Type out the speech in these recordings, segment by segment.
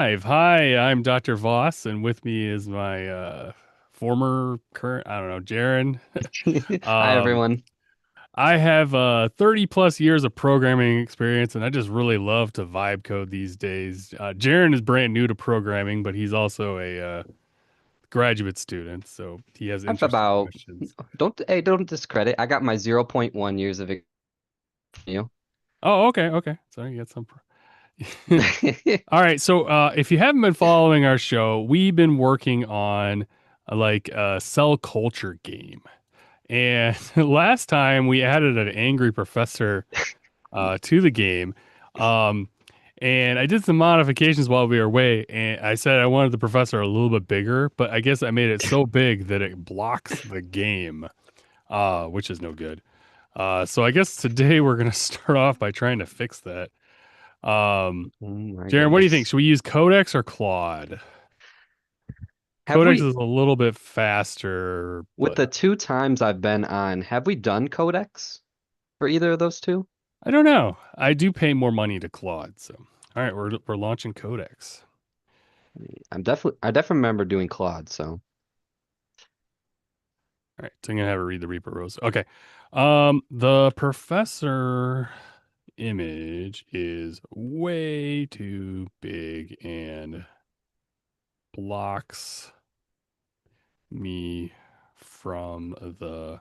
Hi, I'm Dr. Voss, and with me is my former current, I don't know, Jaren. Hi, Um, everyone. I have 30 plus years of programming experience, and I just really love to vibe code these days. Jaren is brand new to programming, but he's also a graduate student, so he has I have interesting about, questions. don't discredit. I got my zero point 0.1 years of experience. Oh, okay. So you got some. All right, so if you haven't been following our show, we've been working on like a cell culture game. And last time we added an angry professor to the game. Um, and I did some modifications while we were away. And I said I wanted the professor a little bit bigger, but I guess I made it so big that it blocks the game, which is no good. So I guess today we're going to start off by trying to fix that. Um, Oh my Jaron, what do you think? goodness. Should we use Codex or Claude? Have Codex we, is a little bit faster, with but the two times I've been on, have we done Codex for either of those two? I don't know. I do pay more money to Claude, so all right, we're launching Codex. I definitely remember doing Claude, so. All right, so I'm gonna have her read the Reaper Rose. Okay. The professor image is way too big and blocks me from the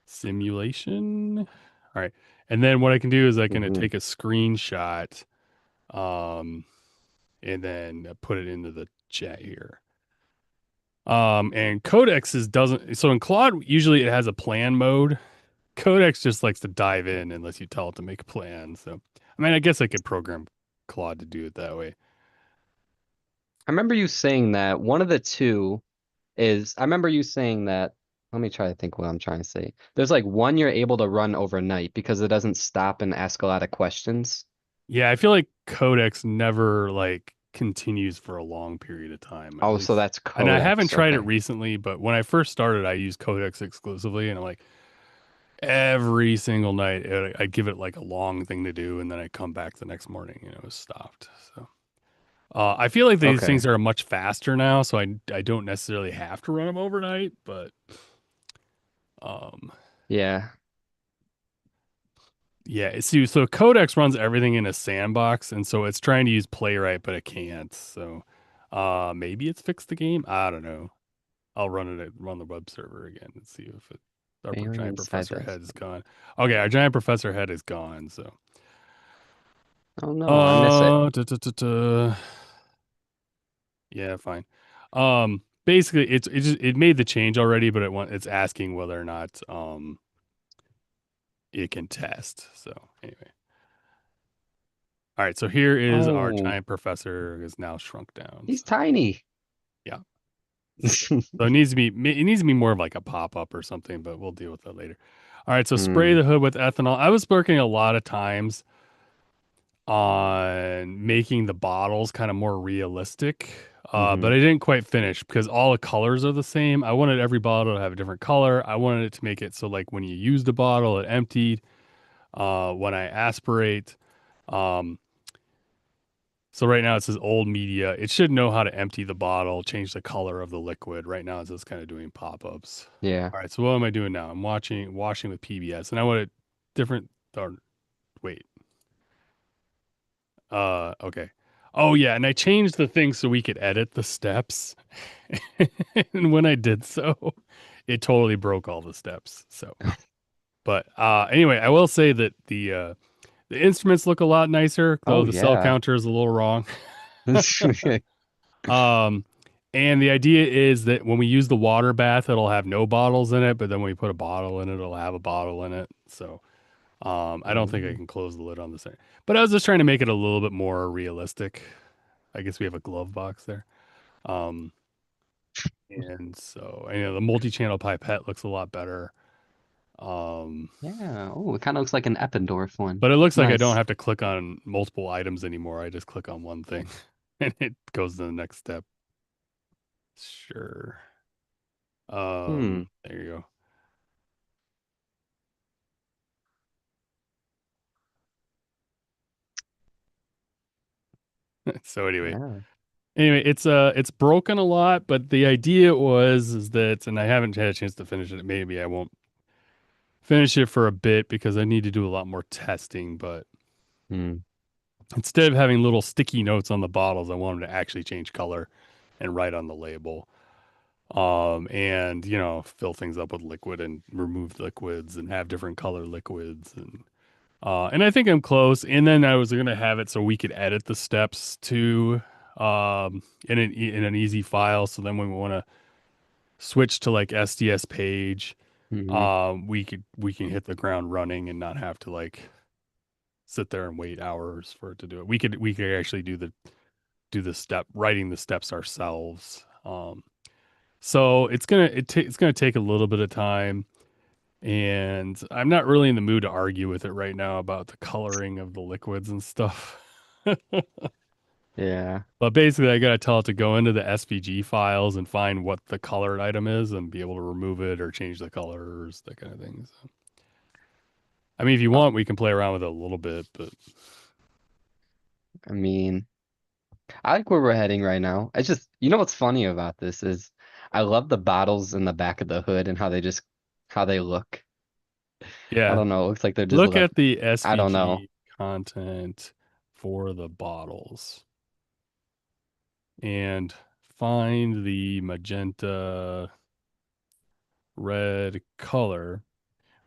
simulation. All right. And then what I can do is I can Mhm. take a screenshot um and then put it into the chat here. And Codex is doesn't so in Claude usually it has a plan mode. Codex just likes to dive in unless you tell it to make a plan. So I mean I guess I could program Claude to do it that way. I remember you saying that one of the two I remember you saying that, let me try to think what I'm trying to say. There's like one you're able to run overnight because it doesn't stop and ask a lot of questions. Yeah, I feel like Codex never like continues for a long period of time, at Oh, so least. that's And I haven't Codex. tried it Okay. recently, but when I first started, I used Codex exclusively, and I'm like every single night, I'd give it like a long thing to do, and then I'd come back the next morning, and it was stopped. So I feel like these Okay. things are much faster now, so I don't necessarily have to run them overnight, but um, Yeah. yeah. See, so Codex runs everything in a sandbox, and so it's trying to use Playwright, but it can't. So maybe it's fixed the game. I don't know. I'll run the web server again and see if our Failing giant inside professor this. head is gone. Okay, our giant professor head is gone. So Oh no, I miss it. duh, duh, duh, duh. Yeah, fine. Basically, it made the change already, but it's asking whether or not it can test. So anyway. All right, so here is our Oh, giant professor is now shrunk down. he's So tiny. yeah, so it needs to be more of like a pop up or something, but we'll deal with that later. All right, so spray Hmm. the hood with ethanol. I was working a lot of times on making the bottles kind of more realistic, but Hmm. I didn't quite finish because all the colors are the same. I wanted every bottle to have a different color. I wanted it to make it so like when you use the bottle, it emptied. When I aspirate, um, so right now it says old media. It should know how to empty the bottle, change the color of the liquid. Right now it's just kind of doing pop-ups. Yeah. All right, so what am I doing now? I'm washing with PBS, and I want it different. Or wait, okay. Oh yeah, and I changed the thing so we could edit the steps. And when I did so, it totally broke all the steps. So, but anyway, I will say that the instruments look a lot nicer, though Oh the cell yeah. counter is a little wrong. Um, and the idea is that when we use the water bath, it'll have no bottles in it, but then when we put a bottle in it, it'll have a bottle in it. So I don't think I Mm. can close the lid on the same. But I was just trying to make it a little bit more realistic. I guess we have a glove box there. Um, and so the multi-channel pipette looks a lot better. Um, Yeah. Oh, it kind of looks like an Eppendorf one. but it looks like I don't Nice. have to click on multiple items anymore. I just click on one thing and it goes to the next step. Sure. Hmm. There you go. So anyway, Yeah. Anyway, it's broken a lot, but the idea was is that, and I haven't had a chance to finish it. Maybe I won't finish it for a bit because I need to do a lot more testing. But Hmm. instead of having little sticky notes on the bottles, I want them to actually change color and write on the label. And fill things up with liquid and remove liquids and have different color liquids and I think I'm close. And then I was gonna have it so we could edit the steps to in an easy file. So then when we want to switch to like SDS page, Hmm. we can hit the ground running and not have to like sit there and wait hours for it to do it. We could actually do the step writing the steps ourselves. So it's gonna take a little bit of time, and I'm not really in the mood to argue with it right now about the coloring of the liquids and stuff. Yeah. But basically, I gotta tell it to go into the SVG files and find what the colored item is and be able to remove it or change the colors, that kind of thing. So, I mean, if you Oh, want, we can play around with it a little bit, but I mean, I like where we're heading right now. It's just, you know what's funny about this is I love the bottles in the back of the hood and how they look. I yeah, don't know. It looks like they're just look like, at the I don't know. SVG content for the bottles and find the magenta red color.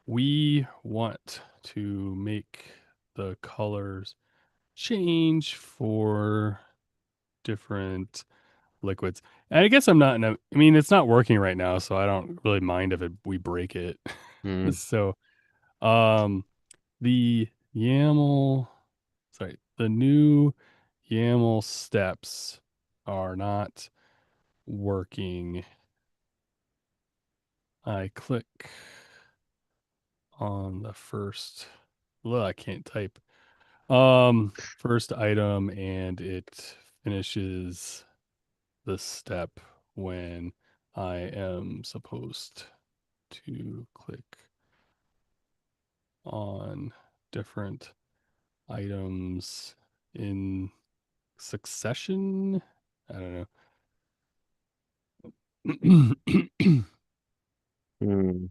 We want to make the colors change for different liquids. And I guess I'm not in a, I mean, it's not working right now, so I don't really mind if we break it. Hmm. So, um, the YAML, sorry, the new YAML steps are not working. I click on the first, well, I can't type. First item, and it finishes the step when I am supposed to click on different items in succession. I don't know. Hmm.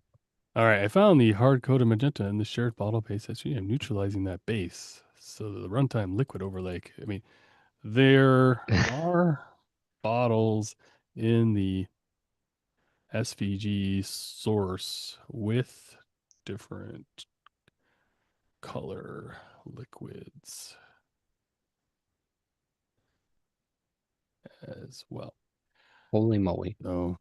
All right, I found the hard coded magenta in the shared bottle base SVG. I'm neutralizing that base. So the runtime liquid overlay. I mean, there are bottles in the SVG source with different color liquids as well. Holy moly. So,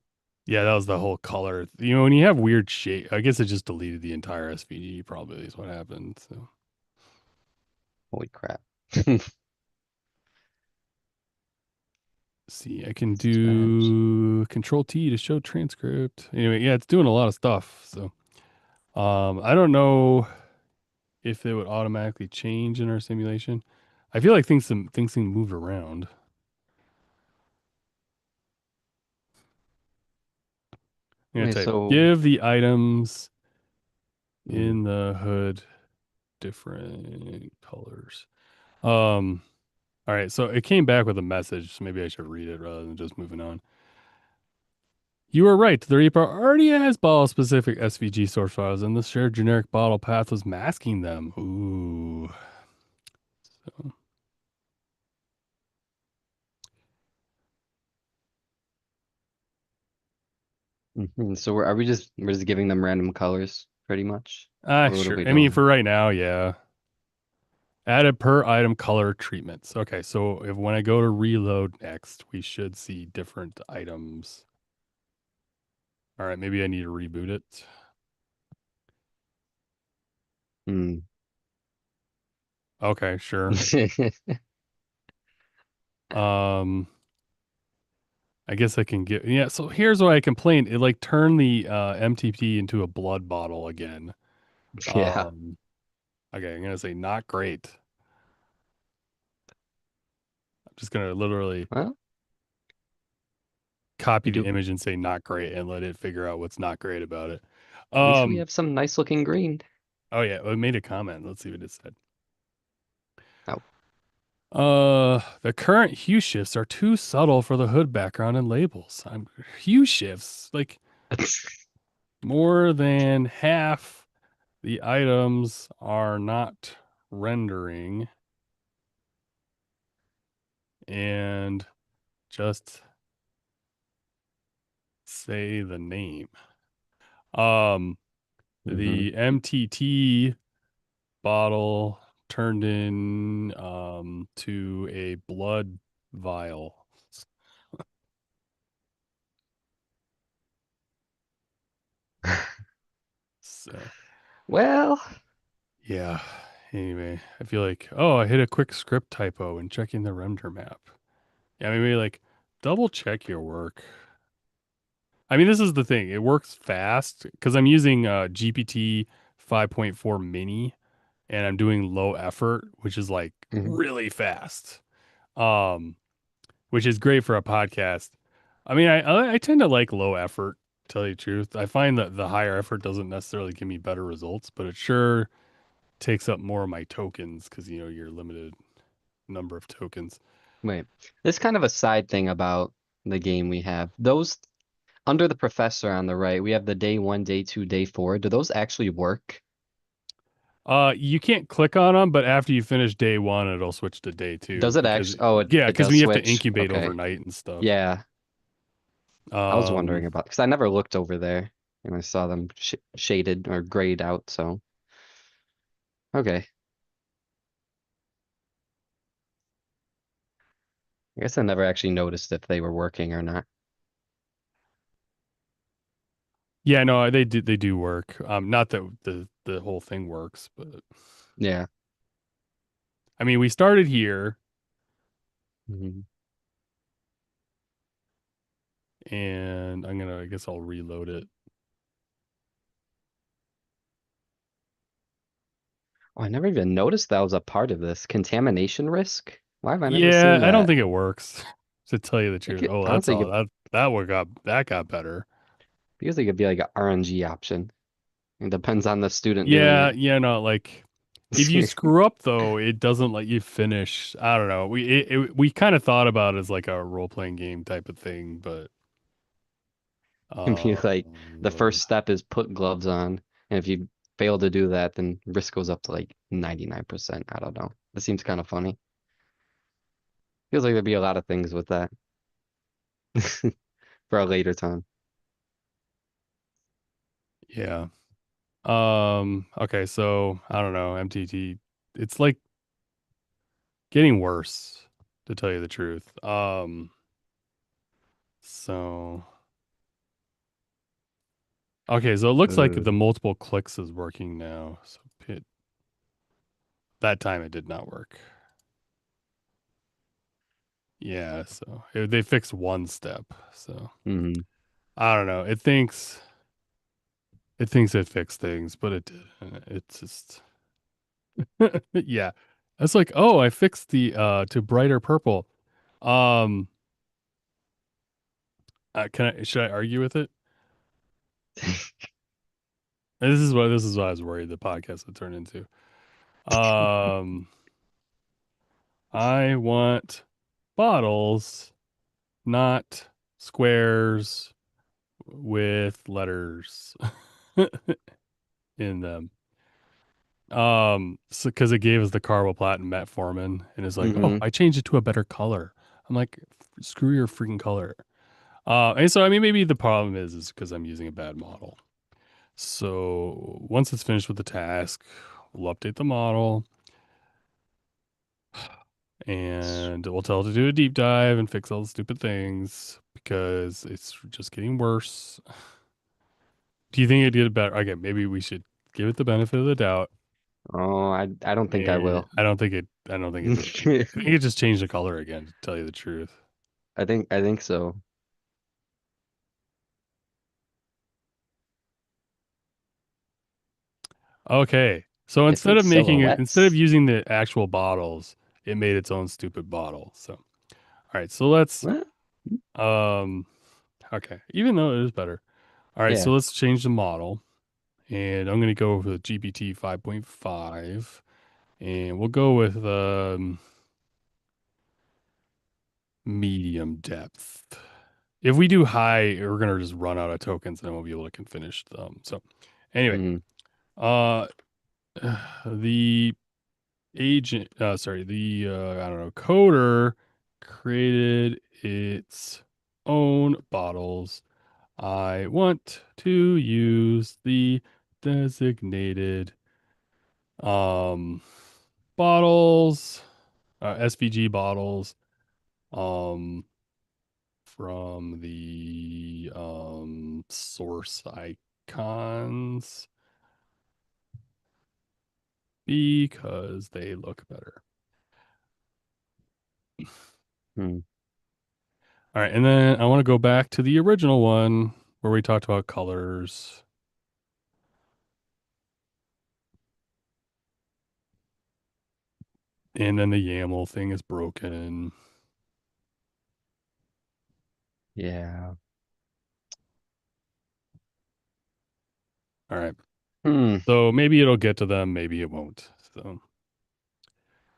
yeah, that was the whole color. When you have weird shape, I guess it just deleted the entire SVG, probably is what happened. So, Holy crap. see, I can Stretch. do Control T to show transcript. Anyway, yeah, it's doing a lot of stuff. So, I don't know if it would automatically change in our simulation. I feel like things seem moved around. I'm gonna Okay, type so, give the items hmm. in the hood different colors. Um, all right, so it came back with a message. So maybe I should read it rather than just moving on. You were right. The repo already has bottle specific SVG source files, and the shared generic bottle path was masking them. Ooh. So, So are we we're just giving them random colors pretty much? Or what are sure. we I mean, doing? for right now, yeah. Added per item color treatments. Okay, so if when I go to reload next, we should see different items. All right, maybe I need to reboot it. Hmm. Okay, sure. Um, I guess I can get, yeah. So here's what I complained. It like turned the MTP into a blood bottle again. Yeah. Um, okay, I'm gonna say not great. I'm just gonna literally Well, copy we the do. image and say not great and let it figure out what's not great about it. At least we Um, have some nice looking green. oh yeah, it made a comment. Let's see what it said. Oh. The current hue shifts are too subtle for the hood background and labels. Hue shifts, like more than half the items are not rendering, and just say the name. Um, Hmm. the MTT bottle turned in to a blood vial. So Well, yeah. Anyway, I feel like, oh, I hit a quick script typo in checking the render map. Yeah, maybe like double check your work. I mean, this is the thing. It works fast because I'm using GPT 5.4 mini and I'm doing low effort, which is like mhm. really fast. Um, which is great for a podcast. I mean, I tend to like low effort, to tell you the truth. I find that the higher effort doesn't necessarily give me better results, but it sure takes up more of my tokens because you're limited number of tokens. Wait. This kind of a side thing about the game we have. Those under the professor on the right, we have the day one, day two, day four. Do those actually work? You can't click on them, but after you finish day one, it'll switch to day two Does it because actually? Oh, yeah, it because does we have to switch. incubate Okay. overnight and stuff. Yeah, I was Um, wondering about because I never looked over there and I saw them sh shaded or grayed out. So okay, I guess I never actually noticed if they were working or not. yeah, no, they do work. Not that the whole thing works, but Yeah. I mean, we started here, Mhm. and I guess I'll reload it. Oh, I never even noticed that was a part of this contamination risk. Why have I never Yeah, seen I don't that? think it works, to tell you the It truth. could, Oh, that's honestly, all that one got better. because it could be like an RNG option. It depends on the student doing Yeah, it. yeah, no, like if you screw up though, it doesn't let you finish. I don't know. We kind of thought about it as like a role playing game type of thing, but It'd be like the reload. first step is put gloves on, and if you fail to do that, then risk goes up to like 99%. I don't know. That seems kind of funny. Feels like there'd be a lot of things with that for a later time. Yeah. Okay, so I don't know, MTT. It's like getting worse, to tell you the truth. So okay, so it looks like Uh, the multiple clicks is working now. So that time it did not work. Yeah, so they fixed one step. So mhm. I don't know. It thinks it fixed things, but it didn't. It's just yeah. It's like, oh, I fixed the to brighter purple. Um, should I argue with it? And this is what I was worried the podcast would turn into. Um, I want bottles, not squares with letters in them. So because it gave us the carboplatin metformin, and it's like, oh, Hmm. I changed it to a better color. I'm like, screw your freaking color. And so I mean, maybe the problem is because I'm using a bad model. So once it's finished with the task, we'll update the model and we'll tell it to do a deep dive and fix all the stupid things because it's just getting worse. Do you think it did better? Okay, maybe we should give it the benefit of the doubt. Oh, I don't think I And will. I don't think it did anything. I think it just changed the color again, to tell you the truth. I think so. Okay. So Different instead of silhouettes. using the actual bottles, it made its own stupid bottle. So, all right. So let's, What? um, okay. Even though it is better. All right. Yeah. So let's change the model and I'm going to go with GPT 5.5 and we'll go with, medium depth. If we do high, we're gonna just run out of tokens and then we'll be able to finish them. So anyway, Mm, uh the agent sorry, the I don't know, coder created its own bottles. I want to use the designated um bottles, SVG bottles, um from the source icons because they look better. mm. All right, and then I want to go back to the original one where we talked about colors. And then the YAML thing is broken. Yeah. All right. Hmm. So maybe it'll get to them, maybe it won't. So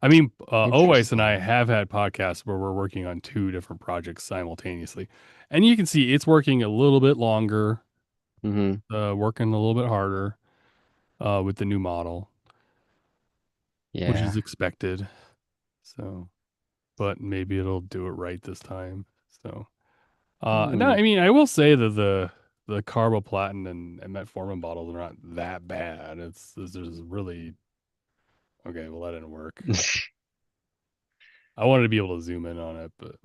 I mean, Oweiss and I Interesting. have had podcasts where we're working on two different projects simultaneously. And you can see it's working a little bit longer, Hmm. working a little bit harder with the new model, which is Yeah. expected. So, but maybe it'll do it right this time. So, no, Hmm. I mean, I will say that the carboplatin and metformin bottles are not that bad. It's just really okay. Well, that didn't work. I wanted to be able to zoom in on it, but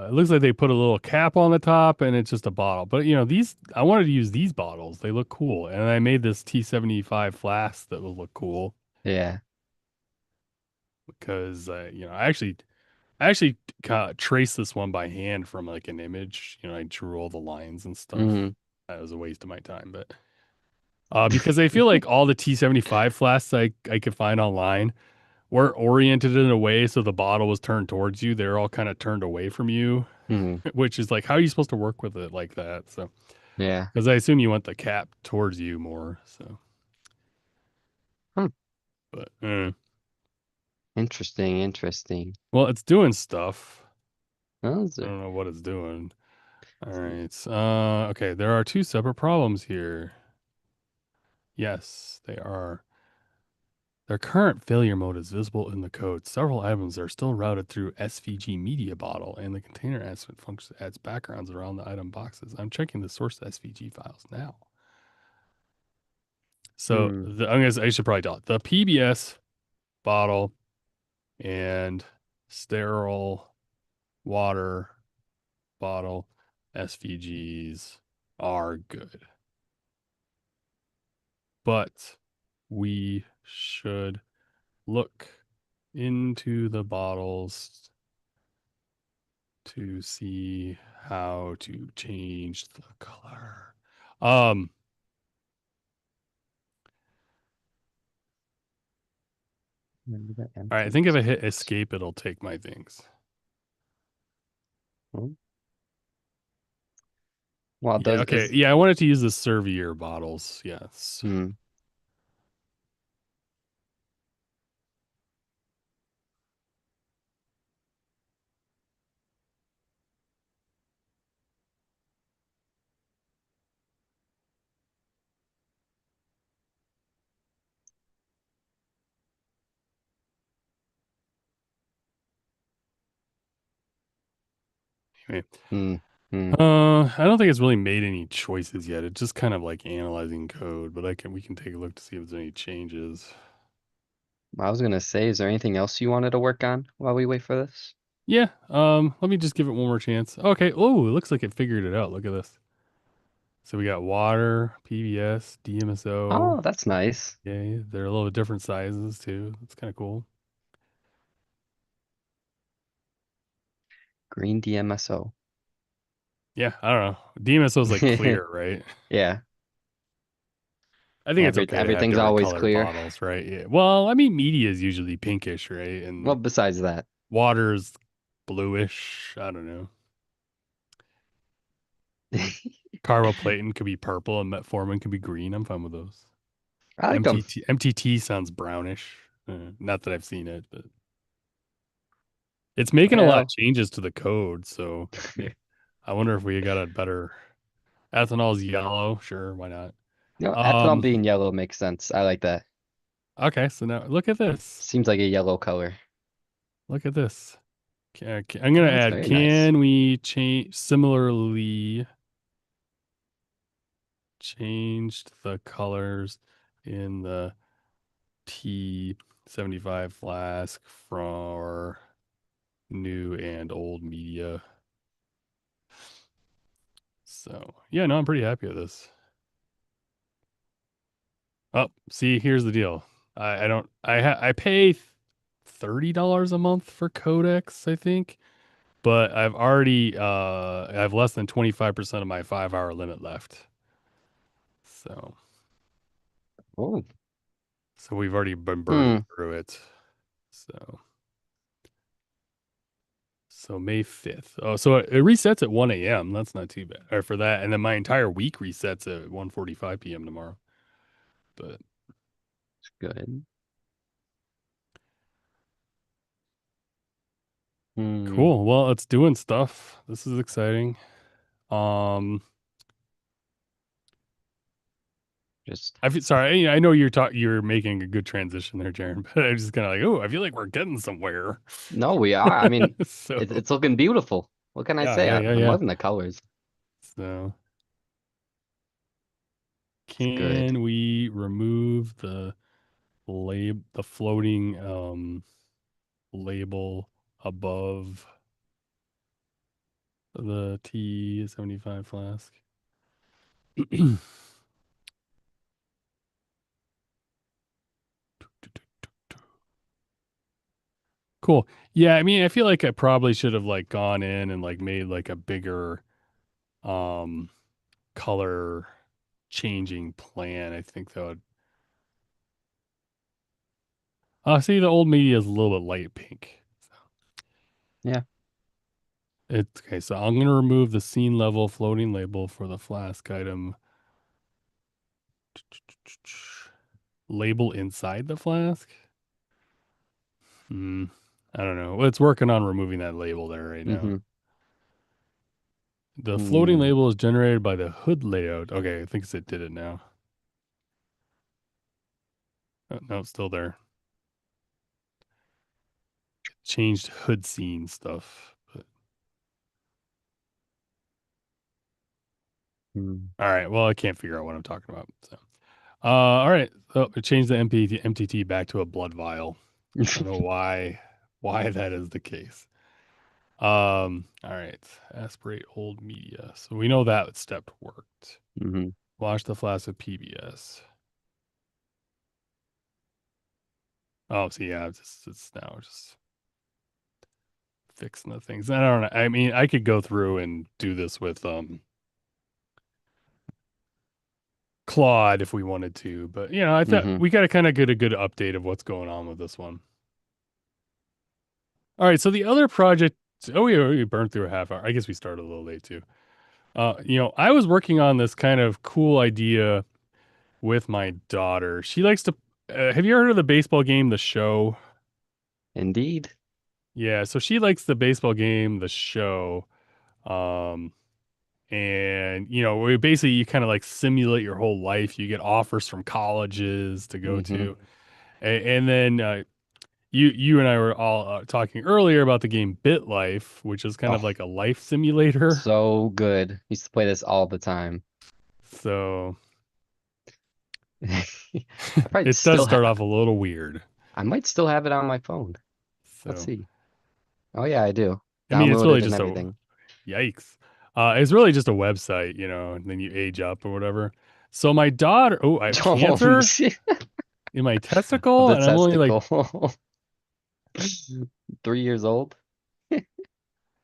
it looks like they put a little cap on the top and it's just a bottle. But these I wanted to use these bottles. They look cool. And I made this T75 flask that will look cool Yeah. because I actually traced this one by hand from like an image. I drew all the lines and stuff. Hmm. That was a waste of my time, but because I feel like all the T75 flasks I could find online were oriented in a way so the bottle was turned towards you. They're all kind of turned away from you, Hmm. which is like how are you supposed to work with it like that? So Yeah. because I assume you want the cap towards you more. So, Hmm. but Interesting. Interesting. well, it's doing stuff. Those I are- don't know what it's doing. All right. Okay. There are two separate problems here. Yes, they are. Their current failure mode is visible in the code. Several items are still routed through SVG media bottle, and the container admin function adds backgrounds around the item boxes. I'm checking the source SVG files now. So Hmm. I should probably tell it. The PBS bottle and sterile water bottle SVGs are good, but we should look into the bottles to see how to change the color. Um, Remember the all right, I empty think if I hit space. escape, it'll take my things. Hmm. Well, Yeah, does okay. is Yeah, I wanted to use the Servier bottles. Yes. hmm. Anyway, Hmm. Hmm. I don't think it's really made any choices yet. It's just kind of like analyzing code, but we can take a look to see if there's any changes. I was gonna say, is there anything else you wanted to work on while we wait for this? Yeah. Let me just give it one more chance. Okay. Oh, it looks like it figured it out. Look at this. So we got water, PBS, DMSO. Oh, that's nice. Yeah, they're a little bit different sizes too. That's kind of cool. Green DMSO. Yeah, I don't know. DMSO is like clear, right? Yeah. I think it's okay to have Everything's different always colored clear. bottles, right? Yeah. Well, I mean, media is usually pinkish, right? Well, And besides that. water's bluish. I don't know. Carboplatin could be purple and metformin could be green. I'm fine with those. I like them. MTT sounds brownish. Not that I've seen it, but It's making a lot of Well, changes to the code, so I wonder if we got a better ethanol's yellow. Sure, why not? ethanol Um, being yellow makes sense. I like that. okay, so now look at this. Seems like a yellow color. Look at this. I'm gonna Oh, that's add, very nice. can we change similarly changed the colors in the T75 flask for new and old media. So yeah, no, I'm pretty happy with this. Oh, see, here's the deal. I don't I pay $30 a month for Codex, I think, but I have less than 25% of my 5 hour limit left. So Oh, we've already been burning hmm. through it. So May 5th. Oh, so it resets at 1 a.m. That's not too bad. Or for that. And then my entire week resets at 1:45 p.m. tomorrow. But Good. Hmm. cool. Well, it's doing stuff. This is exciting. Um Just sorry, I know you're making a good transition there, Jaren, but I'm just kind of like, oh, I feel like we're getting somewhere. no, we are. I mean, So it's looking beautiful. What can I yeah, say? yeah, yeah, I'm yeah. loving the colors. So It's good. can we remove the floating label above the T75 flask? Cool. Yeah, I mean, I feel like I probably should have like gone in and like made like a bigger um color changing plan. I think that would see the old media is a little bit light pink. Yeah. It's okay, so I'm gonna remove the scene level floating label for the flask item. Label inside the flask? Hmm. I don't know. Well, it's working on removing that label there right now. Mm-hmm. The floating Hmm. label is generated by the hood layout. Okay, I think it did it now. Oh, no, it's still there. Changed hood scene stuff. But, Hmm. all right. Well, I can't figure out what I'm talking about. So, all right. So it changed the MTT back to a blood vial. I don't know why that is the case. All right. Aspirate old media. So we know that step worked. Mm-hmm. Wash the flask with PBS. Oh, so yeah, it's now just fixing the things. I don't know. I mean, I could go through and do this with Claude if we wanted to, but I thought Mm-hmm. we got to kind of get a good update of what's going on with this one. All right, so the other project, oh, we burned through a half hour. I guess we started a little late too. I was working on this kind of cool idea with my daughter. She likes to. Have you heard of the baseball game, The Show? Indeed. Yeah, so she likes the baseball game, The Show. Um, and we basically you kind of like simulate your whole life. You get offers from colleges to go Mm-hmm. to, and then you and I were all talking earlier about the game BitLife, which is kind of Oh, like a life simulator. so good. Used to play this all the time. So I probably it does still start have. off a little weird. I might still have it on my phone. Let's So see. Oh yeah, I do. I mean, it's really Downloaded and just a everything. yikes. It's really just a website, and then you age up or whatever. So my daughter, oh, I have Oh, cancer in my testicle, the and I'm only like, testicle. 3 years old. and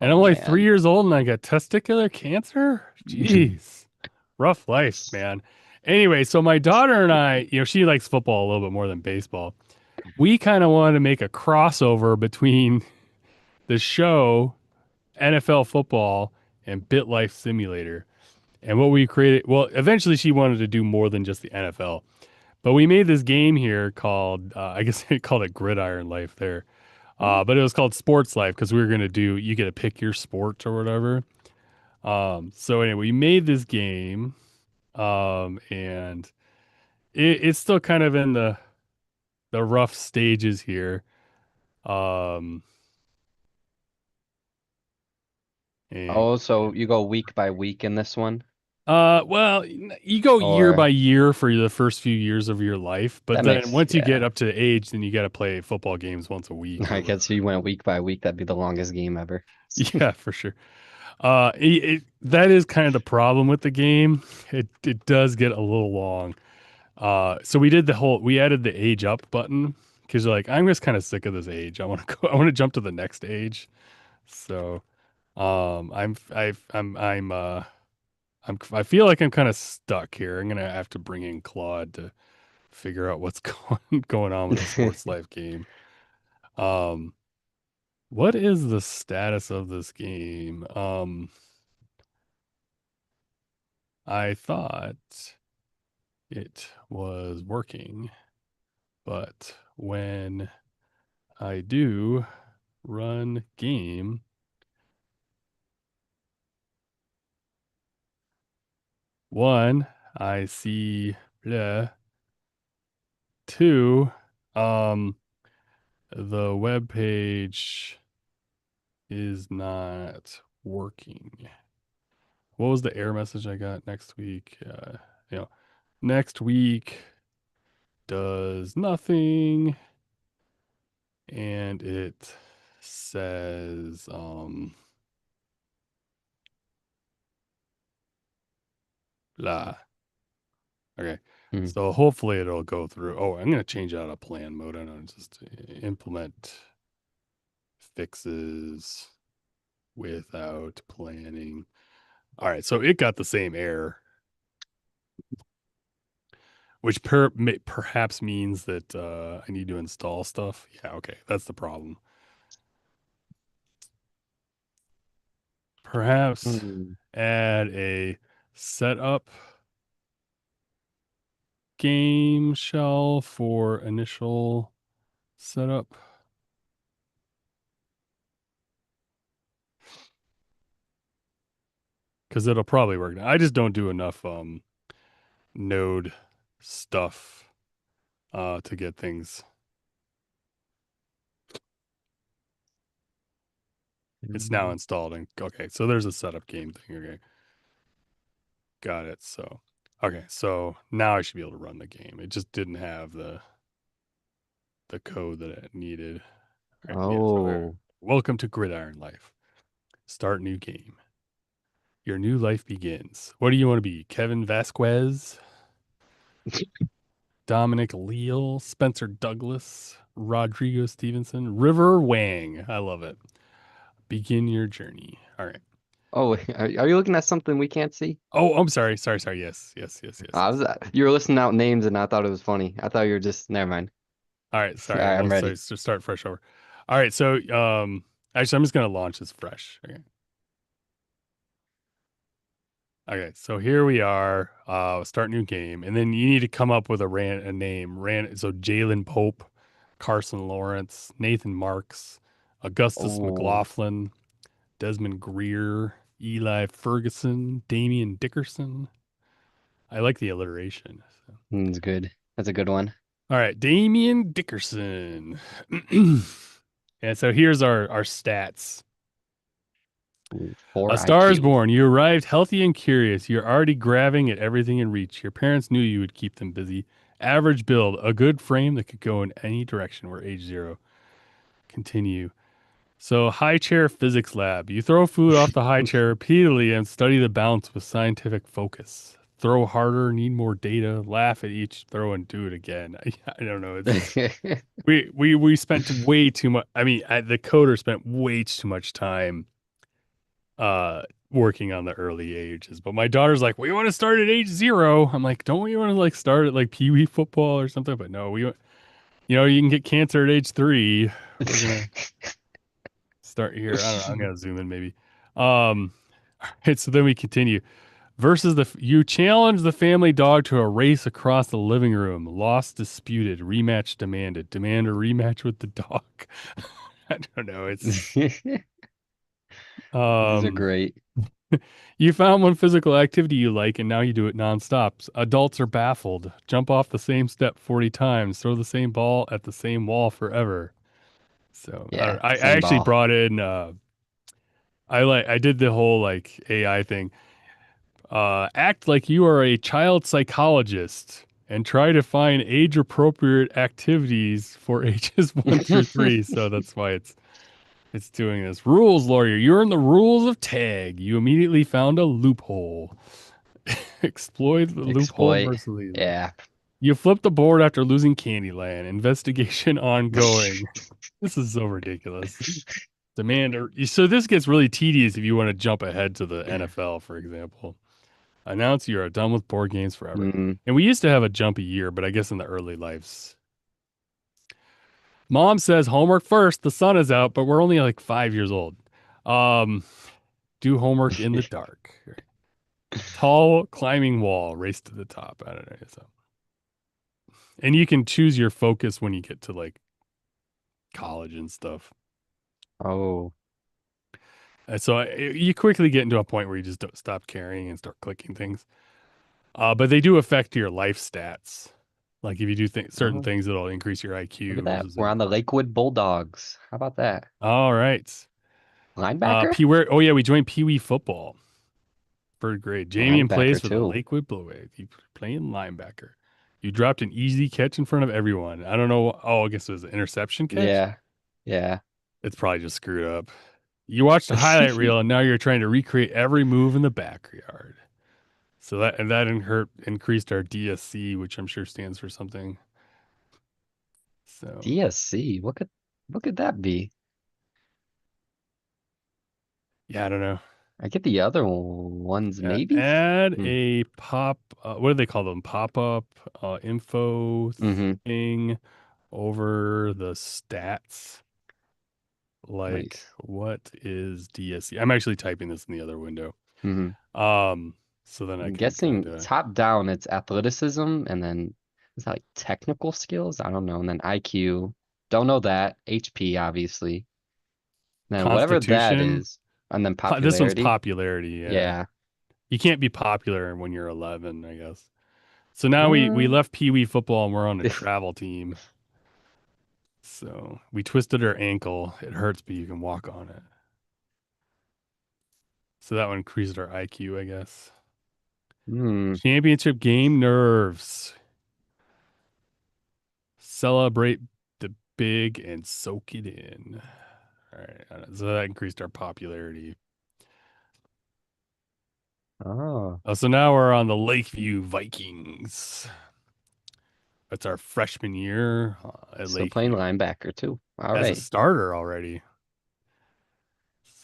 Oh I'm only three man. years old, and I got testicular cancer. Jeez, rough life, man. Anyway, so my daughter and I, she likes football a little bit more than baseball. We kind of wanted to make a crossover between the show, NFL football, and BitLife Simulator. And what we created, well, eventually she wanted to do more than just the NFL. But we made this game here called, I guess they called it Gridiron Life there. But it was called Sports Life because we were gonna do you get to pick your sport or whatever. So anyway, we made this game, and it's still kind of in the rough stages here. Um, and Oh, so you go week by week in this one? well, you go year by Or year for the first few years of your life, but that then makes, once you get yeah. up to age, then you got to play football games once a week or I guess whatever. you went week by week. That'd be the longest game ever. Yeah, for sure. That is kind of the problem with the game. It does get a little long. So we added the age up button because like I'm just kind of sick of this age. I want to go. I want to jump to the next age. So I feel like I'm kind of stuck here. I'm gonna have to bring in Claude to figure out what's going on with the sports life game. Um, what is the status of this game? I thought it was working, but when I do run game, one, I see bleh, two, um, the web page is not working. What was the error message I got next week? You know, next week does nothing, and it says blah. Okay. Hmm. So hopefully it'll go through. Oh, I'm gonna change out of plan mode. I don't just implement fixes without planning. All right, so it got the same error, which perhaps means that I need to install stuff. Yeah, okay, that's the problem. Perhaps Hmm. add a setup game shell for initial setup because it'll probably work. Now. I just don't do enough node stuff to get things. It's now installed and okay, so there's a setup game thing. Okay, got it. So okay, so now I should be able to run the game. It just didn't have the code that it needed. All right, yeah. So Oh. welcome to Gridiron Life. Start new game. Your new life begins. What do you want to be? Kevin Vasquez, Dominic Leal, Spencer Douglas, Rodrigo Stevenson, River Wang. I love it. Begin your journey. All right. Oh, are you looking at something we can't see? Oh, I'm sorry. Sorry, sorry. Yes, yes, yes, yes, I yes. was you were listing out names and I thought it was funny. I thought you were just never mind. All right, All sorry. right, I'm Well, so ready. just start fresh over. All right, so actually I'm just gonna launch this fresh. Okay. Okay, so here we are. Start new game, and then you need to come up with a name. So Jalen Pope, Carson Lawrence, Nathan Marks, Augustus Oh, McLaughlin, Desmond Greer, Eli Ferguson, Damian Dickerson. I like the alliteration. So. that's good. That's a good one. All right, Damian Dickerson. And so here's our stats. Ooh, A four star is IQ. born. You arrived healthy and curious. You're already grabbing at everything in reach. Your parents knew you would keep them busy. Average build, a good frame that could go in any direction. We're age zero. Continue. So, high chair physics lab. You throw food off the high chair repeatedly and study the bounce with scientific focus. Throw harder, need more data, laugh at each throw and do it again. I don't know. It's just we spent way too much. I mean, the coder spent way too much time uh working on the early ages. But my daughter's like, we want to start at age zero. I'm like, don't we want to like start at like pee wee football or something? But no, you can get cancer at age 3. We're gonna start here. I don't know. I'm gonna zoom in maybe. All right, so then we continue. Versus you challenge the family dog to a race across the living room. Loss disputed. Rematch demanded. Demand a rematch with the dog. I don't know. It's These are um great. you found one physical activity you like and now you do it nonstop. Adults are baffled. Jump off the same step 40 times, throw the same ball at the same wall forever. So I don't Yeah, know. I same actually ball. brought in I did the whole like AI thing. Act like you are a child psychologist and try to find age appropriate activities for ages 1 through 3. So that's why it's doing this. Rules lawyer, you're in the rules of tag. You immediately found a loophole. Exploit the loophole Exploit. mercilessly. Yeah. You flip the board after losing Candyland. Investigation ongoing. This is so ridiculous. Demander. So this gets really tedious if you want to jump ahead to the NFL, for example. Announce you are done with board games forever. Mm, And we used to have a jump a year, but I guess in the early lives. Mom says homework first. The sun is out, but we're only like 5 years old. Um, do homework in the dark. Tall climbing wall, race to the top. I don't know. So, and you can choose your focus when you get to like college and stuff. oh. And so you quickly get into a point where you just don't stop caring and start clicking things. But they do affect your life stats. Like if you do certain Oh. things, it'll increase your Look IQ at that. versus We're on the Lakewood Bulldogs. How about that? all right. Linebacker? Oh yeah, we joined Pee Wee football. Third grade. Jamie plays Linebacker for the too. Lakewood Blue Wave. You playing linebacker. You dropped an easy catch in front of everyone. I don't know. Oh, I guess it was an interception catch. Yeah. Yeah. It's probably just screwed up. You watched a highlight reel and now you're trying to recreate every move in the backyard. So that increased our DSC, which I'm sure stands for something. So DSC. What could that be? yeah, I don't know. I get the other ones maybe? Add Hmm. a pop. What do they call them? Pop up info Mm-hmm. thing over the stats. Like, Nice. what is DSC? I'm actually typing this in the other window. Mm-hmm. Um, so then I I'm can kind guessing of top down it's athleticism and then is that like technical skills? I don't know. And then IQ. Don't know that. HP, obviously. Then whatever that Constitution. is. And then This one's popularity. popularity. Yeah, Yeah. you can't be popular when you're 11, I guess. So now we Uh, left Pee Wee football and we're on a travel team. So we twisted our ankle. It hurts, but you can walk on it. So that one increased our IQ, I guess. hmm. Championship game nerves. Celebrate the big and soak it in. All right. So that increased our popularity. Oh. So now we're on the Lakeview Vikings. That's our freshman year at Still playing Lakeview linebacker too. All as a right. starter already.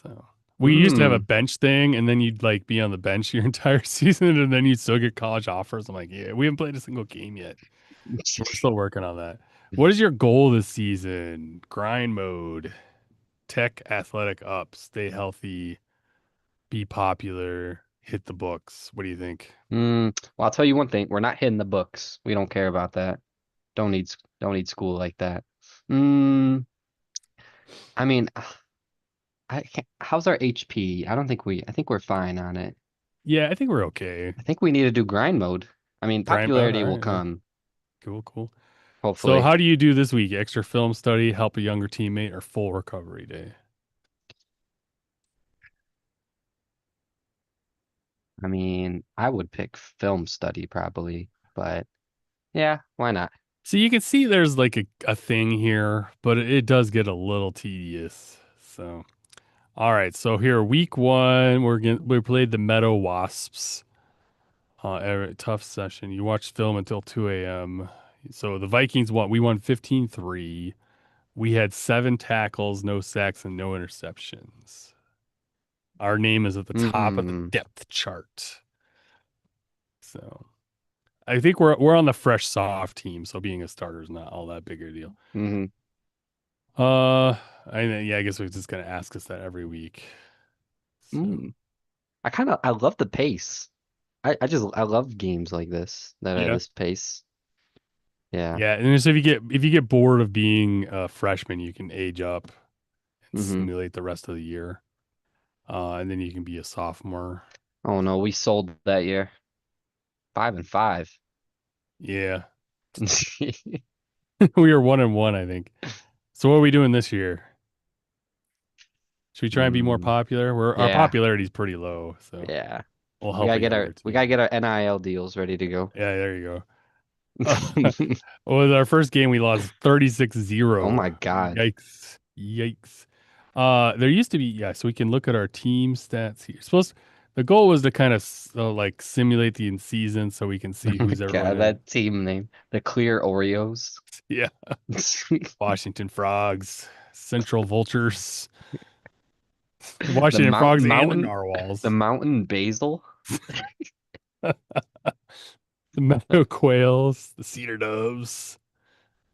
So we used to have a Hmm. bench thing, and then you'd like be on the bench your entire season, and then you'd still get college offers. I'm like, yeah, we haven't played a single game yet. So we're still working on that. What is your goal this season? Grind mode, tech, athletic up, stay healthy, be popular, hit the books. What do you think? Well, I'll tell you one thing. We're not hitting the books. We don't care about that. Don't need school like that. Mm, I mean, I can't, how's our HP? I don't think I think we're fine on it. Yeah, I think we're okay. I think we need to do grind mode. I mean, Grind mode. popularity All will right. Yeah. come, Cool. Cool. So hopefully. how do you do this week? Extra film study, help a younger teammate, or full recovery day? I mean, I would pick film study probably, but yeah, why not? So you can see there's like a thing here, but it does get a little tedious. So all right, so here week one, we played the Meadow Wasps. Tough session. You watched film until 2 a.m. So the Vikings won. We won 15-3. We had 7 tackles, no sacks, and no interceptions. Our name is at the top of the Hmm. depth chart. So I think we're on the fresh soft team, so being a starter is not all that big a deal. Hmm. Uh, yeah, I guess we're just gonna ask us that every week. So Mm. I love the pace. I love games like this that are yeah, this pace. Yeah. yeah. And so if you get bored of being a freshman, you can age up. Hmm. simulate the rest of the year. And then you can be a sophomore. Oh no, we sold that year. 5-5. Yeah. We are 1-1, I think. So what are we doing this year? Should we try and be more Mm, popular? Our yeah, popularity is pretty low, so yeah. we'll help a younger We gotta team. get our NIL deals ready to go. Yeah, there you go. Was our first game we lost 36-0. Oh my God. Yikes. Yikes. There used to be, yeah, so we can look at our team stats here. The goal was to kind of like simulate the in season so we can see Oh my who's everyone God, in. that team name. The Clear Oreos. Yeah. Washington Frogs, Central Vultures, the The Washington Frogs and the the Narwhals, Mountain Basil. the Meadow Quails, the Cedar Doves,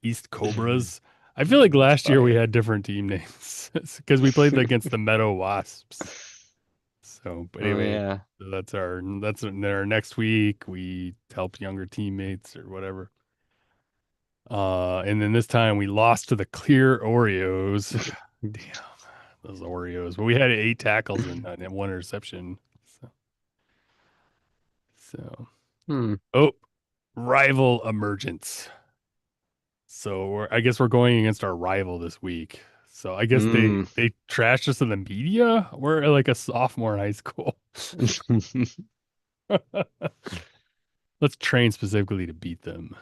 East Cobras. I feel like That's last year we fire. had different team names because we played against the Meadow Wasps. So, but Oh anyway, yeah. so that's our next week. We help younger teammates or whatever. And then this time we lost to the Clear Oreos. Damn, those Oreos. But we had 8 tackles and 1 interception. So, so Hmm. oh, rival emergence. So I guess we're going against our rival this week. So I guess Hmm. they trashed us in the media. We're like a sophomore in high school. Let's train specifically to beat them.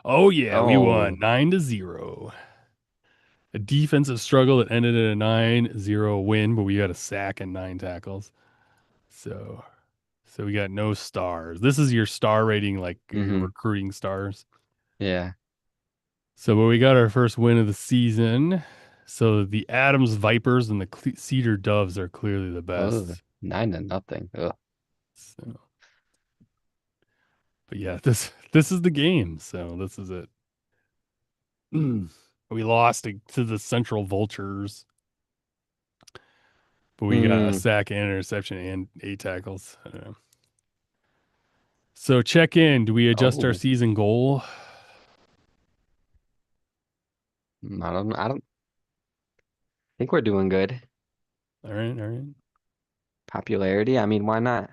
Oh yeah, we won Oh. 9-0. A defensive struggle that ended in a 9-0 win, but we got a sack and 9 tackles. So so we got no stars. This is your star rating, like your Hmm. recruiting stars. Yeah. So, but we got our first win of the season. So the Adams Vipers and the Cedar Doves are clearly the Oh, best. 9-0. Ugh. So, but yeah, this is the game. So this is it. We lost to the Central Vultures, but we got a Hmm. sack and interception and 8 tackles. I don't know. So check in. Do we adjust our Oh. season goal? I don't think we're doing good. All right, all right. Popularity. I mean, why not?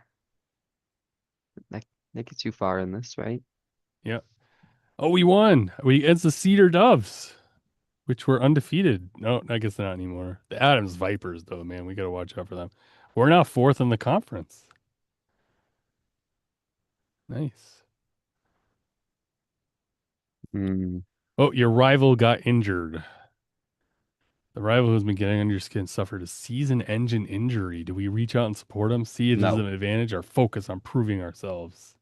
That that gets you far in this, right? Yeah. Oh, we won. It's the Cedar Doves, which were undefeated. No, I guess not anymore. The Adams Vipers, though, man, we got to watch out for them. We're now fourth in the conference. Nice. Hmm. Oh, your rival got injured. The rival who's been getting under your skin suffered a season engine injury. Do we reach out and support him? See it as No. an advantage or focus on proving ourselves?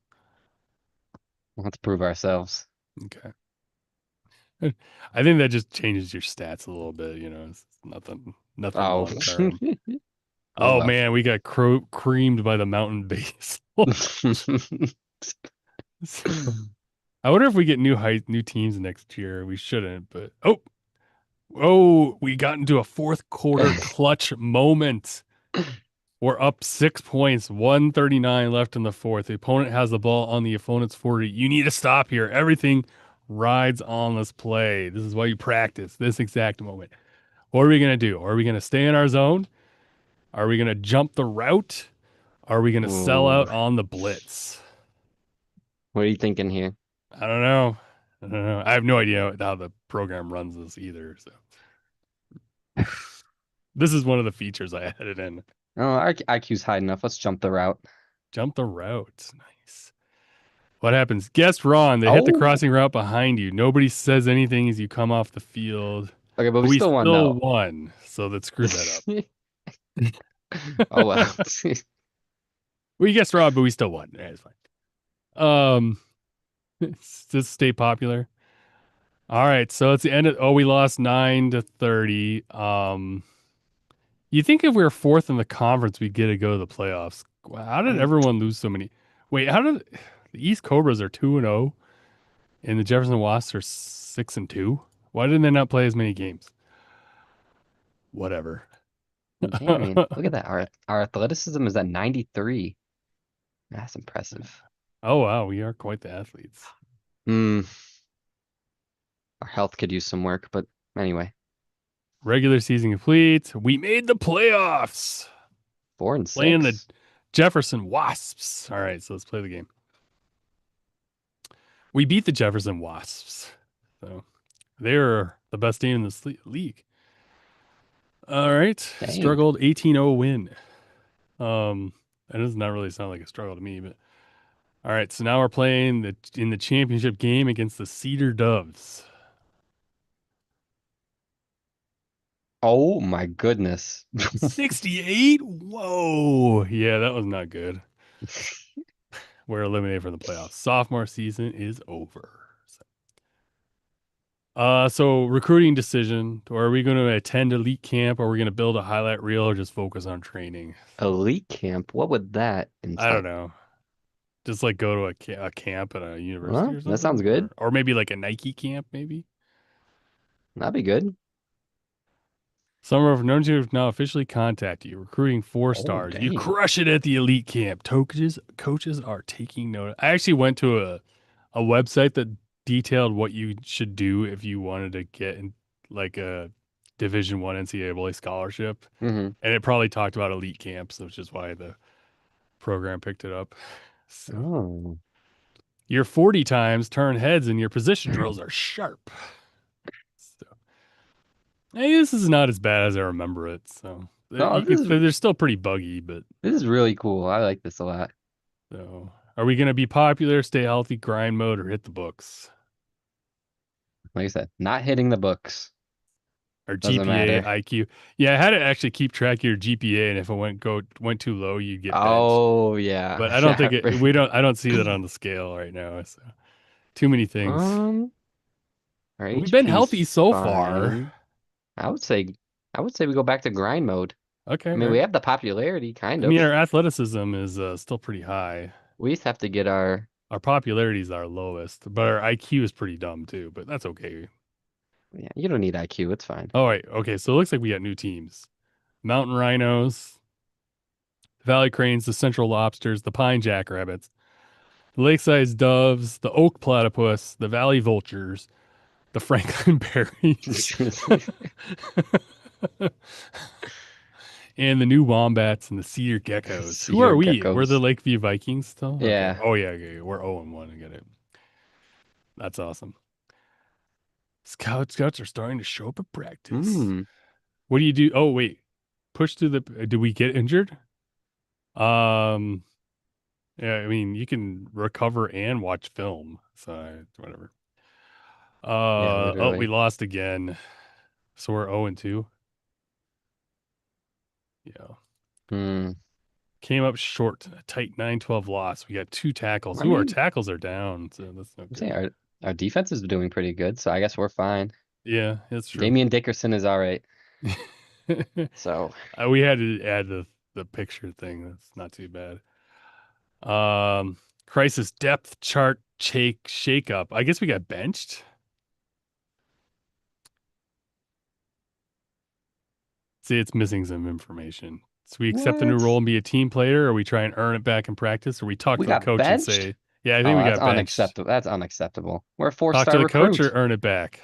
Let's prove ourselves. Okay. I think that just changes your stats a little bit. It's nothing Oh. long term. Oh Oh well. man, we got creamed by the mountain base. So, I wonder if we get new teams next year. We shouldn't, but we got into a fourth quarter clutch moment. We're up 6 points, 139 left in the fourth. The opponent has the ball on the opponent's 40. You need to stop here. Everything rides on this play. This is why you practice this exact moment. What are we going to do? Are we going to stay in our zone? Are we going to jump the route? Are we going to sell Ooh. out on the blitz? What are you thinking here? I don't know. I don't know. I have no idea how the program runs this either. So this is one of the features I added in. Oh, our IQ's high enough. Let's jump the route. Jump the route. Nice. What happens? Guess Ron. They hit the Oh. crossing route behind you. Nobody says anything as you come off the field. Okay, but But we we still won still though. won. So that screwed that up. Oh well. We guessed wrong, but we still won. Yeah, it's fine. Um, just stay popular. All right. So it's the end of, we lost 9-30. You think if we were fourth in the conference, we'd get to go to the playoffs. Wow, how did Um, everyone lose so many? Wait, how did the East Cobras are 2-0 and the Jefferson Wasps are 6-2? Why didn't they not play as many games? Whatever. hey, I mean, look at that. Our athleticism is at 93. That's impressive. Oh wow, we are quite the athletes. Hmm. Our health could use some work, but anyway. Regular season complete. We made the playoffs. Four and Playing the six. Jefferson Wasps. All right, so let's play the game. We beat the Jefferson Wasps. So they're the best team in this league. All right. Dang. Struggled 18-0 win. That does not really sound like a struggle to me, but all right. So now we're playing in the championship game against the Cedar Doves. Oh my goodness. 68? Whoa. Yeah, that was not good. We're eliminated from the playoffs. Sophomore season is over. So recruiting decision. Or are we going to attend elite camp? Or are we going to build a highlight reel or just focus on training? Elite camp. What would that I don't entail? know. Just like go to a camp at a university Well, or that sounds something, good. or maybe like a Nike camp, maybe. That'd be good. Some of our known to have now officially contacted you, recruiting four Oh, stars. You dang. crush it at the elite camp. Coaches are taking note. I actually went to a website that detailed what you should do if you wanted to get in like a Division 1 NCAA scholarship, Hmm. and it probably talked about elite camps, which is why the program picked it up. So Oh. your 40 times turn heads and your position drills are sharp. So hey, this is not as bad as I remember it. So No, you can they're still pretty buggy, but this is really cool. I like this a lot. so are we going to be popular, stay healthy, grind mode, or hit the books? Like I said, not hitting the books Or doesn't GPA, matter. IQ? Yeah, I had to actually keep track of your GPA, and if it went too low, you'd get benched. Oh yeah. But I don't think I don't see that on the scale right now. So too many things. Um, our We've been HP's healthy so far. fine. I would say I would say we go back to grind mode. Okay, I all mean, we right. have the popularity, I kind mean, of. our athleticism is still pretty high. We just have to get our, Our popularity is our lowest, but our IQ is pretty dumb too. But that's okay. yeah, you don't need IQ, it's fine. All right. Okay. So it looks like we got new teams. Mountain rhinos, valley cranes, the central lobsters, the pine jackrabbits, the lakeside doves, the oak platypus, the valley vultures, the Franklin berries, and the new wombats and the cedar geckos. Who Cedar are we? We're the geckos. Lakeview Vikings still? Okay. Yeah. Oh, yeah. Okay. We're 0-1. I get it. That's awesome. Scouts are starting to show up at practice. Hmm. What do you do? Oh, wait. Push through the. Did we get injured? Um, Yeah, I mean, you can recover and watch film. So whatever. Yeah, Oh, we literally. lost again. So we're 0 and 2. Yeah. Hmm. Came up short. A tight 9-12 loss. We got two tackles. I Ooh, our mean, tackles are down. So that's no I'm saying good. our defense is doing pretty good, so I guess we're fine. Yeah, that's true. Damian Dickerson is all right. So, We had to add the picture thing. That's not too bad. Crisis depth chart shake up. I guess we got benched. See, it's missing some information. So we accept the new role what? and be a team player, or we try and earn it back in practice, or we talk We to the got coach and benched? say, yeah, I think Oh, we that's got benched. unacceptable. That's unacceptable. We're a Talk to four-star the coach or recruit. earn it back.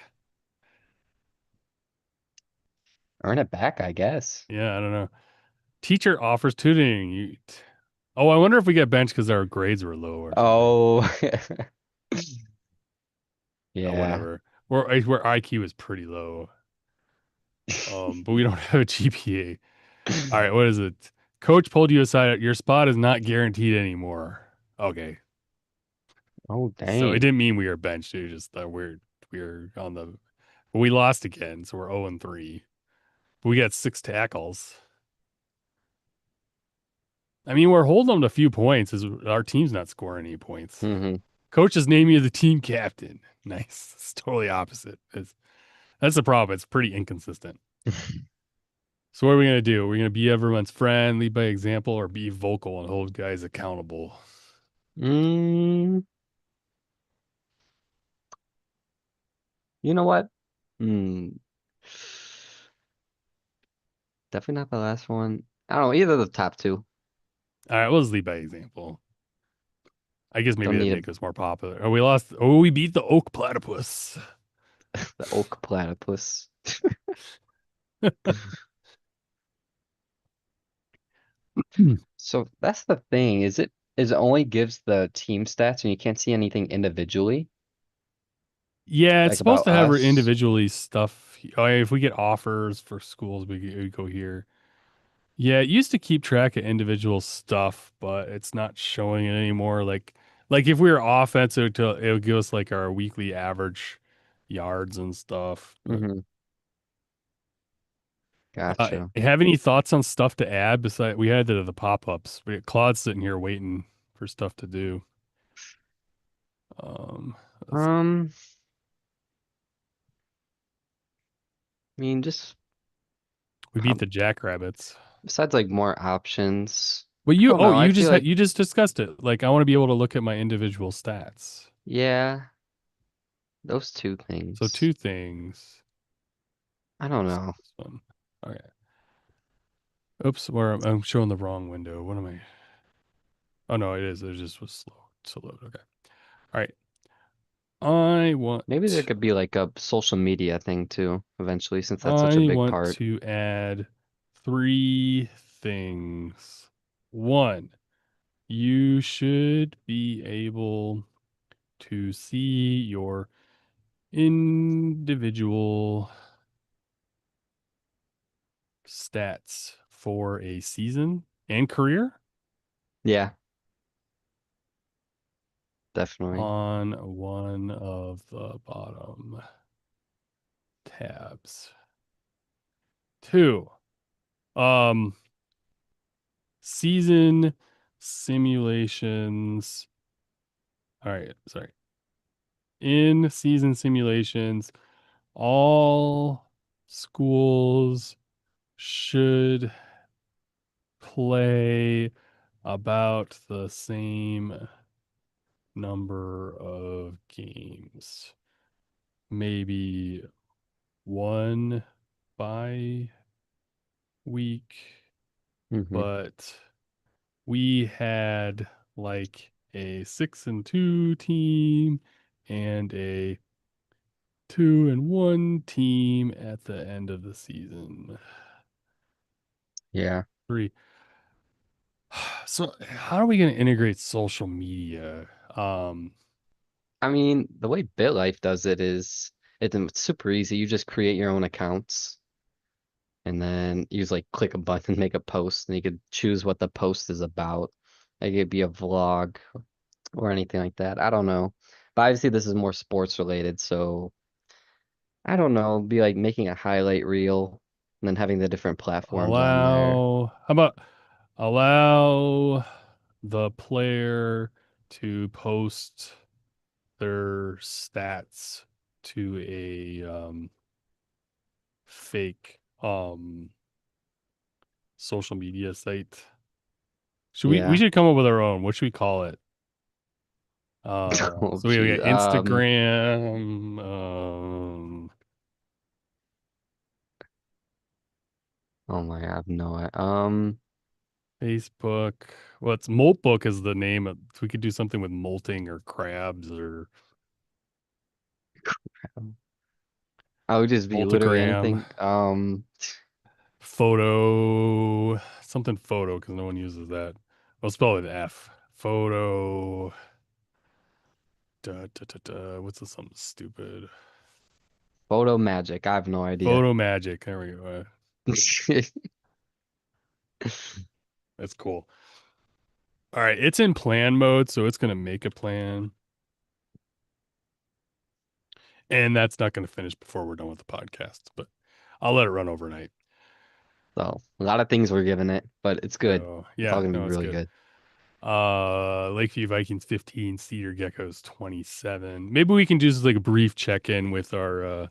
Earn it back, I guess. Yeah, I don't know. Teacher offers tutoring. Oh, I wonder if we get benched because our grades were low or something. Oh, Oh, yeah. whatever. Where IQ is pretty low. But we don't have a GPA. All right, what is it? Coach pulled you aside. Your spot is not guaranteed anymore. Okay, Oh, so it dang. didn't mean we were benched. It was just that we're on the. But we lost again, so we're 0 and 3. But we got 6 tackles. I mean, we're holding them to a few points as our team's not scoring any points. Hmm. Coach has named you the team captain. Nice. It's totally opposite. That's the problem. It's pretty inconsistent. So what are we gonna do? We're gonna be everyone's friend, lead by example, or be vocal and hold guys accountable. Mm, you know what? Hmm. Definitely not the last one. I don't know, either of the top two. All right, we'll just lead by example. I guess maybe Don't that'd need make us more popular. Oh, we lost. Oh, we beat the oak platypus. the oak platypus. So that's the thing. Is it only gives the team stats and you can't see anything individually, Yeah, it's like supposed about to have her us? individually stuff. Oh, yeah, if we get offers for schools, we go here. Yeah, it used to keep track of individual stuff, but it's not showing it anymore. Like if we were offensive, it would give us like our weekly average yards and stuff. But Hmm. Gotcha. have any thoughts on stuff to add? Besides, we had the pop-ups. Claude's sitting here waiting for stuff to do. Um, let's see. Um, I mean, just We beat prob the Jackrabbits. besides like more options. Well, I don't know. I feel like you just discussed it. Like I want to be able to look at my individual stats. yeah, those two So things. two things. I don't Oops, know. this one. Okay. Oops, where I'm showing the wrong window. What am I? Oh no, it is. It just was slow. So load. Okay. All right. Maybe there could be like a social media thing too, eventually, since that's such a I big want part. to add three things. One, you should be able to see your individual stats for a season and career Yeah, definitely. on one of the bottom tabs. Two, um, season simulations. All right, sorry. In season simulations, all schools should play about the same number of games. Maybe one by week, Hmm. but we had like a 6-2 team and a 2-1 team at the end of the season. Yeah. Three. So how are we going to integrate social media? I mean, the way BitLife does it is it's super easy. You just create your own accounts and then you just like click a button, make a post, and you could choose what the post is about. Like it could be a vlog or anything like that. I don't know. But obviously this is more sports related, so I don't know, be like making a highlight reel and then having the different platforms on there. How about allow the player to post their stats to a fake social media site. We Yeah. should come up with our own. What should we call it? Oh So we geez. got Instagram, Oh my, I have no Facebook. Well, it's Moltbook is the name of, we could do something with molting or crabs or I would just be literally multigram, anything. photo, something photo because no one uses that. I'll spell it F. Photo. What's the something stupid? Photo magic. I have no idea. Photo magic. There we go. That's cool. All right, it's in plan mode, so it's gonna make a plan, and that's not gonna finish before we're done with the podcast. But I'll let it run overnight. So a lot of things were given it, but it's good. So It's all yeah, gonna be no, it's really good. good. Lakeview Vikings 15, Cedar Geckos 27. Maybe we can do just like a brief check-in with our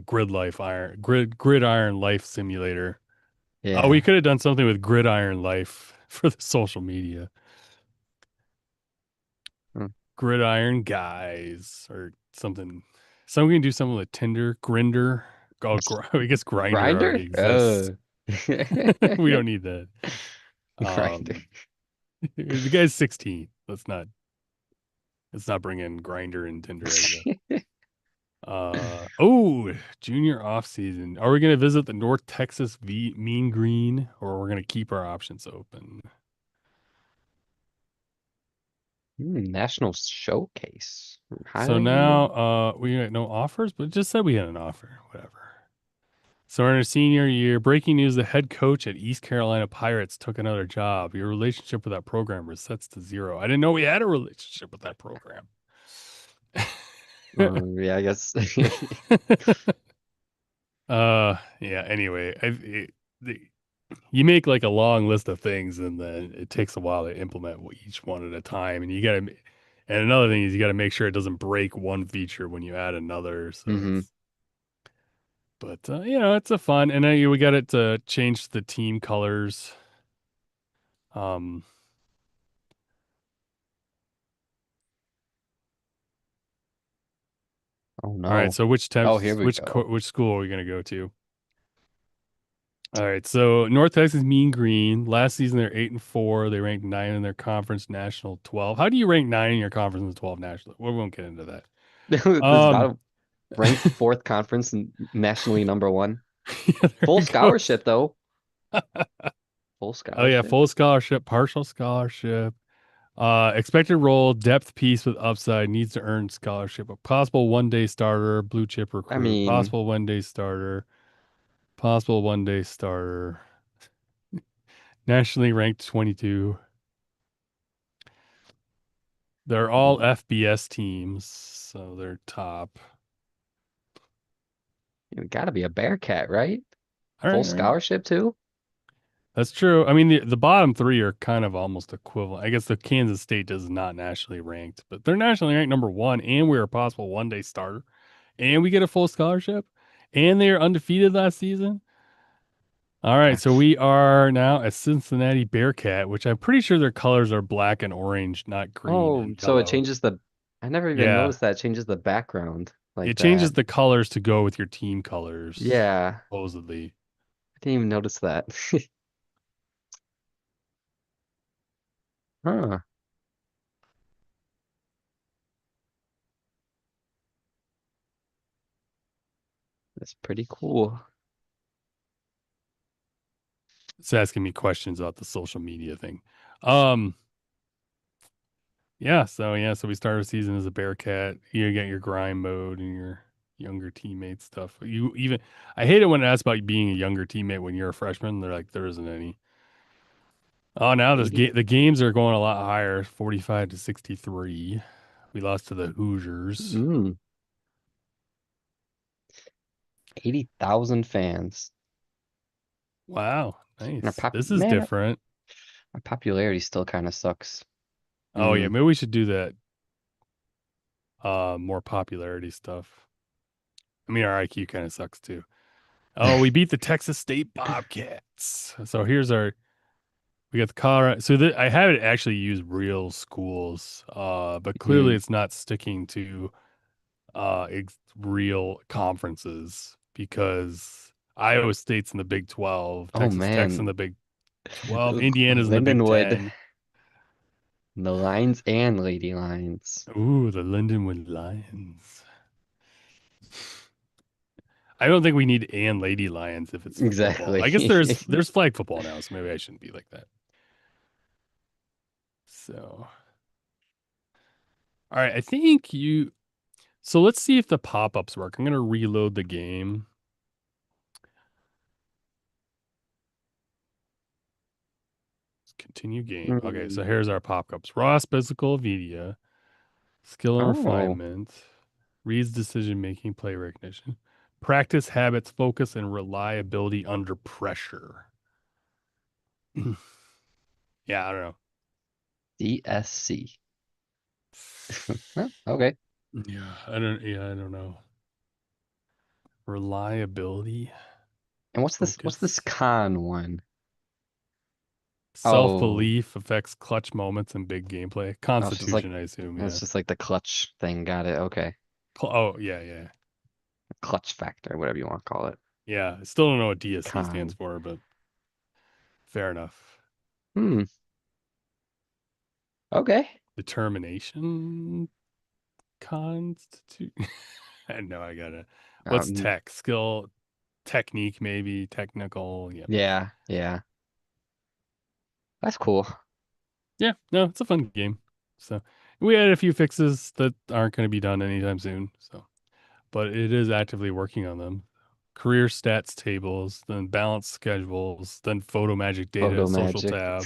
gridiron life simulator. Oh, we Yeah. could have done something with gridiron life for the social media. Hmm. Gridiron guys or something. Someone can do something with Tinder, Grinder. Oh, I guess Grinder already Grinder? exists. We don't need that. Grinder. Um, the guy's 16. Let's not bring in Grinder and Tinder, I guess. Junior off season. Are we gonna visit the North Texas Mean Green, or we're gonna keep our options open? National Showcase. So Highly now rated. we got no offers, but it just said we had an offer. Whatever. So in our senior year, breaking news: the head coach at East Carolina Pirates took another job. Your relationship with that program resets to zero. I didn't know we had a relationship with that program. Yeah, I guess. Yeah. Anyway, the, you make like a long list of things, and then it takes a while to implement each one at a time. And you got to, and another thing is you got to make sure it doesn't break one feature when you add another. So hmm it's, but it's a fun. And then we got it to change the team colors. Um, Oh all right. no. So Oh, here we go. which school are we gonna go to? All right. So North Texas Mean Green. Last season they're 8-4. They ranked 9 in their conference, national 12. How do you rank 9 in your conference and 12 national? We won't get into that. This is Um, about ranked fourth conference and nationally number one. yeah, there Full it goes. scholarship though. Full Oh yeah, scholarship. full scholarship, partial scholarship. Expected role, depth piece with upside, needs to earn scholarship. A possible 1 day starter, blue chip I recruit, mean, possible 1 day starter, possible 1 day starter. Nationally ranked 22. They're all FBS teams, so they're top. it gotta be a Bearcat, right? All Full right, all right. scholarship too? That's true. I mean, the bottom three are kind of almost equivalent. I guess the Kansas State is not nationally ranked, but they're nationally ranked number one, and we're a possible 1 day starter, and we get a full scholarship, and they are undefeated last season. All right, so we are now a Cincinnati Bearcat, which I'm pretty sure their colors are black and orange, not green Oh, and so it yellow. changes the, I never even Yeah, noticed that it changes the background like it that. changes the colors to go with your team colors, Yeah, supposedly. I didn't even notice that. Huh, that's pretty cool. It's asking me questions about the social media thing. Um, so we start our season as a Bearcat. You get your grind mode and your younger teammate stuff. I hate it when it asks about being a younger teammate when you're a freshman. They're like, there isn't any. Oh, now 80, the games are going a lot higher, 45 to 63. We lost to the Hoosiers. mm, 80,000 fans. Wow, And nice. This is man, different. our popularity still kind of sucks. Oh yeah, Mm, maybe we should do that. More popularity stuff. I mean, our IQ kind of sucks too. Oh, we beat the Texas State Bobcats. So we got the Colorado. So I haven't actually used real schools, but clearly mm. it's not sticking to real conferences because Iowa State's in the Big 12, Oh Texas Tech's in man, the Big 12, Indiana's in the Big Lindenwood, 10. the Lions and Lady Lions. Ooh, the Lindenwood Lions. I don't think we need and Lady Lions if it's football. Exactly. I guess there's flag football now, so maybe I shouldn't be like that. So, all right, I think you. So let's see if the pop-ups work. I'm gonna reload the game. Continue game. Okay, so Mm. here's our pop-ups. Ross physical media, skill and Oh, refinement, reads decision making, play recognition, practice habits, focus, and reliability under pressure. Yeah, I don't know. DSC. Huh, okay. Yeah, I don't know. Reliability, And what's this focus, con one? self Oh, belief affects clutch moments and big gameplay. oh, it's just like Constitution, I assume. it's Yeah. just like the clutch thing. Got it. Okay. Oh, yeah, yeah, Clutch factor, whatever you want to call it. yeah. I still don't know what DSC stands Con. for, but fair enough. Hmm. Okay. Determination, constitute. No, I gotta. What's Um, tech? Skill, technique, maybe technical. Yep. yeah, yeah, that's cool. Yeah. No, it's a fun game. So we had a few fixes that aren't going to be done anytime soon. So, but it is actively working on them. Career stats tables, then balance schedules, then photo magic data, Photo social magic. tab,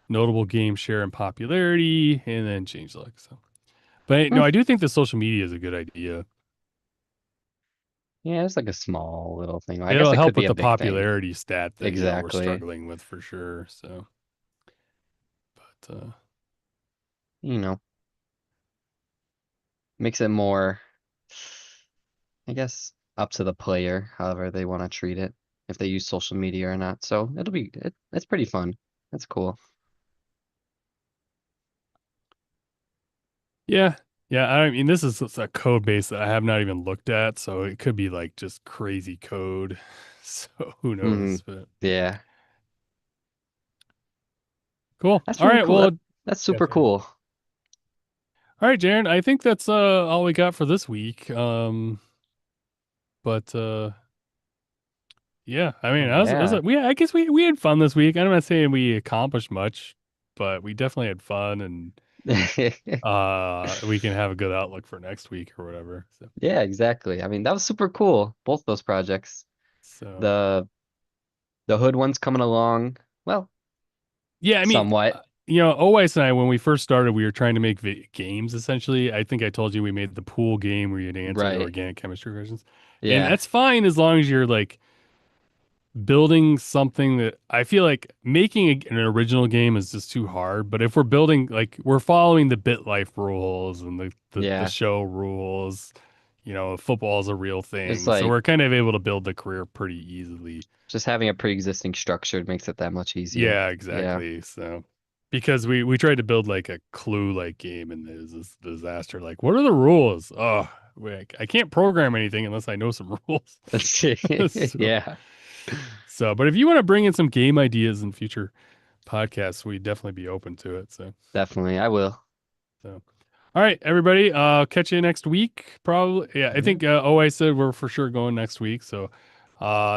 notable game share and popularity, and then changelog. So, but Hmm. no, I do think the social media is a good idea. Yeah, it's like a small little thing. I guess It'll it could help be with a the big thing. popularity stat that we're Exactly. struggling with for sure. So, but You know, makes it more, I guess, up to the player, however they want to treat it, if they use social media or not. So it's pretty fun. That's cool. yeah, yeah. I mean, this is just a code base that I have not even looked at, so it could be like just crazy code. So who Hmm. knows? But Yeah, cool. that's All really right. cool. Well, That's yeah. super Sorry. cool. All right, Jaren. I think that's all we got for this week. But yeah. I mean, Yeah. we I guess we had fun this week. I'm not saying we accomplished much, but we definitely had fun, and we can have a good outlook for next week or whatever. So Yeah, exactly. I mean, that was super cool. Both those projects. so The the hood one's coming along. Well, yeah. I mean. somewhat. OIS and I, when we first started, we were trying to make games essentially. I think I told you we made the pool game where you'd answer the Right. organic chemistry questions. And Yeah. that's fine as long as you're like building something that I feel like making an original game is just too hard. But if we're building, like, we're following the BitLife rules and the Yeah. show rules, football is a real It's thing. So like we're kind of able to build the career pretty easily. just having a pre-existing structure makes it that much easier. Yeah, Yeah. exactly. So because we tried to build like a clue like game and it was this disaster. Like, what are the rules? Oh, I can't program anything unless I know some rules. so Yeah, but if you want to bring in some game ideas in future podcasts, we'd definitely be open to it. definitely. I will. So all right, everybody. Catch you next week. Probably. Yeah, I Yeah. think I said we're for sure going next week. So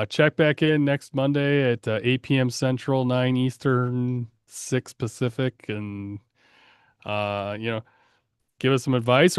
check back in next Monday at 8 p.m. Central, 9 Eastern, 6 Pacific, and give us some advice or